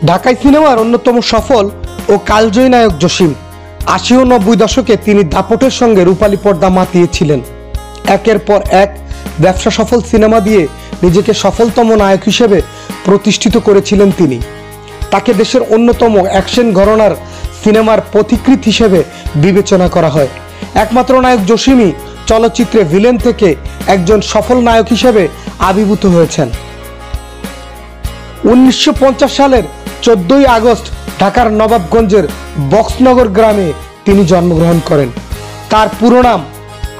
ঢাকাই সিনেমার অন্যতম সফল ও কালজয়ী নায়ক জসিম ৮০ ও ৯০ দশকে তিনি দাপটের সঙ্গে রূপালী পর্দা মাতিয়েছিলেন। একের পর এক ব্যবসা সফল সিনেমা দিয়ে নিজেকে সফলতম নায়ক হিসেবে প্রতিষ্ঠিত করেছিলেন তিনি। তাকে দেশের অন্যতম অ্যাকশন ঘরানার সিনেমার পথিকৃৎ হিসেবে বিবেচনা করা হয়। একমাত্র নায়ক জসিমই চলচ্চিত্রে ভিলেন থেকে একজন সফল নায়ক হিসেবে আবির্ভূত হয়েছেন। ১৯৫০ সালের ১৪ই আগস্ট ঢাকার নবাবগঞ্জের বক্সনগর গ্রামে তিনি জন্মগ্রহণ করেন। তার পুরো নাম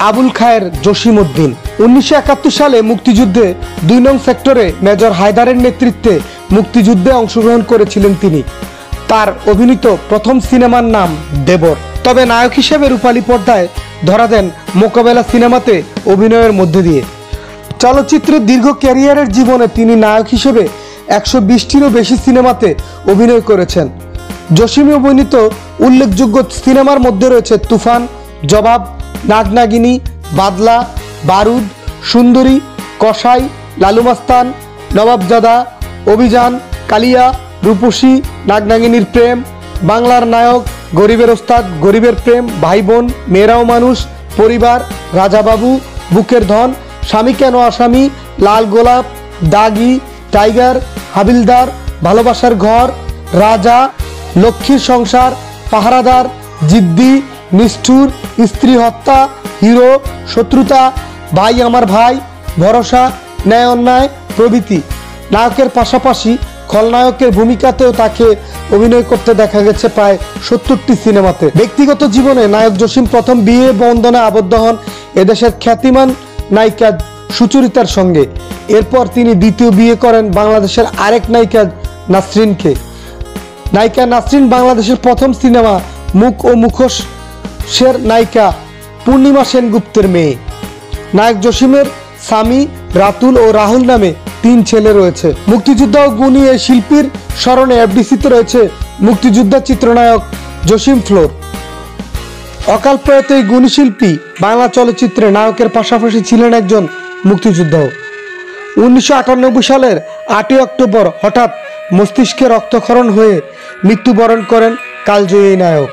আবুল খায়ের জসিম উদ্দিন। ১৯৭১ সালে মুক্তিযুদ্ধে ২ নং সেক্টরে মেজর হায়দারের নেতৃত্বে মুক্তিযুদ্ধে অংশগ্রহণ করেছিলেন তিনি। তার অভিনীত প্রথম সিনেমার নাম দেবর। তবে নায়ক হিসেবে রূপালী পর্দায় ধরা দেন মোকাবেলা সিনেমাতে অভিনয়ের মধ্যে দিয়ে। চলচ্চিত্রের দীর্ঘ ক্যারিয়ারের জীবনে তিনি নায়ক হিসেবে ১২০টিরও বেশি সিনেমাতে অভিনয় করেছেন। জসিম অভিনীত উল্লেখযোগ্য সিনেমার মধ্যে রয়েছে তুফান, জবাব, নাগনাগিনী, বাদলা, বারুদ, সুন্দরী, কসাই, লালু মাস্তান, নবাবজাদা, অভিযান, কালিয়া, রূপসী, নাগনাগিনীর প্রেম, বাংলার নায়ক, গরিবের ওস্তাদ, গরিবের প্রেম, ভাই বোন, মেয়েরাও মানুষ, পরিবার, রাজাবাবু, বুকের ধন, স্বামী কেন আসামি, লাল গোলাপ, দাগি, টাইগার, হাবিলদার, ভালোবাসার ঘর, রাজা, লক্ষ্মীর সংসার, পাহারাদার, জিদ্দি, নিষ্ঠুর, স্ত্রী হত্যা, হিরো, শত্রুতা, ভাই আমার ভাই, ভরসা, ন্যায় অন্যায় প্রভৃতি। নায়কের পাশাপাশি খলনায়কের ভূমিকাতেও তাকে অভিনয় করতে দেখা গেছে প্রায় ৭০টি সিনেমাতে। ব্যক্তিগত জীবনে নায়ক জসিম প্রথম বিয়ে বন্ধনে আবদ্ধ হন এদেশের খ্যাতিমান নায়িকা সুচরিতার সঙ্গে। এরপর তিনি দ্বিতীয় বিয়ে করেন বাংলাদেশের আরেক নায়িকা নাসরিনকে। নায়িকা নাসরিন বাংলাদেশের প্রথম সিনেমা মুখ ও মুখোশের নায়িকা পূর্ণিমা সেনগুপ্তের মেয়ে। নায়ক জসিমের স্বামী রাতুল ও রাহুল নামে ৩ ছেলে রয়েছে। মুক্তিযোদ্ধা ও গুণী এই শিল্পীর স্মরণে এফডিসিতে রয়েছে মুক্তিযোদ্ধা চিত্রনায়ক জসিম ফ্লোর। অকাল প্রয়াত এই গুণী শিল্পী বাংলা চলচ্চিত্রে নায়কের পাশাপাশি ছিলেন একজন মুক্তিযোদ্ধাও। ১৯৯৮ সালের ৮ই অক্টোবর হঠাৎ মস্তিষ্কে রক্তক্ষরণ হয়ে মৃত্যুবরণ করেন কালজয়ী নায়ক।